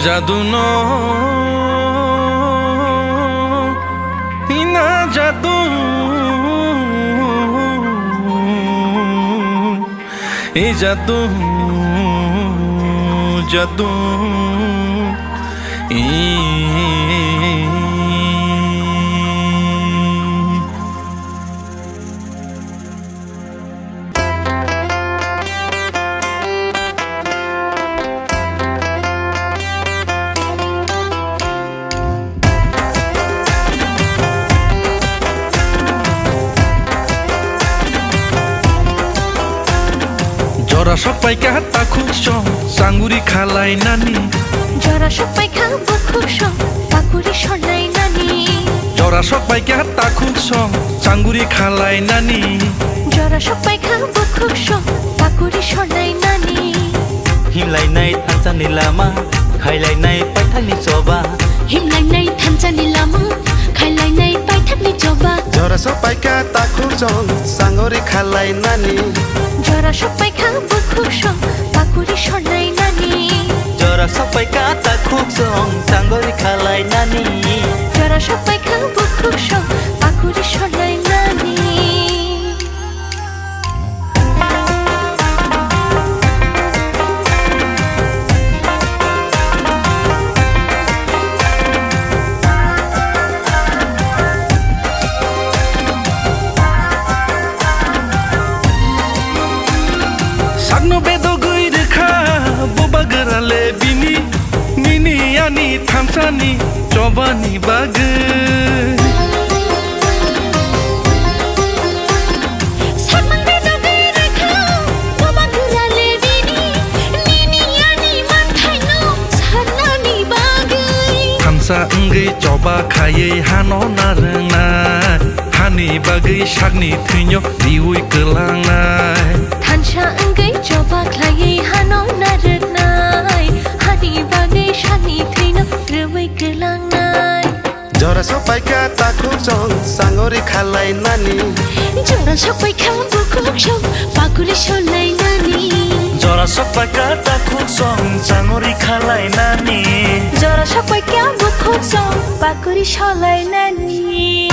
জাদু না জাদু এই জাদু জাদু জরা সবাই কাটা খুব সাঙ্গুরি খালাই নানি জরা সবাই খাবো খুব পাকুড়ি সনাই নানি জরা সবাই কাটা খুব সাঙ্গুরি খালাই নানি জরা সবাই খাবো খুব পাকুড়ি সনাই নানি হিমলাইনাই থানচানি লামা খাইলাইনাই পাইথানি চবা হিমলাইনাই থানচানি লামা খাইলাইনাই পাইথানি চবা জরা সবাই কাটা খুব সাঙ্গুরি খালাই নানি জরা সবাই খাবো খুব পাকুড়ি সনাই নানি জরা সবাই কাটা খুব সাঙ্গরি খালাই নানি জরা সবাই খাবো খুব পাকুড়ি সনাই নানি Sagno bedo gui rekha boba gerale bini nini ani thamsani chobani bag Sagman bedo gui rekha boba gerale bini nini ani manthaino sarnani bag thamsa ngai choba khaye hano narna hani bagai sagni thunyo diui kelangnai Thansha ngai choba khlai hano narnai hani bagai shani thino rwai kelangnai জরা সবাই কাটা খুব সাঙ্গুরি খালাই নানি জরা সবাই খাবো খুব পাকুড়ি সনাই নানি জরা সবাই কাটা খুব সাঙ্গরি খালাই নানি জরা সবাই খাবো খুব পাকুড়ি সলাই নানি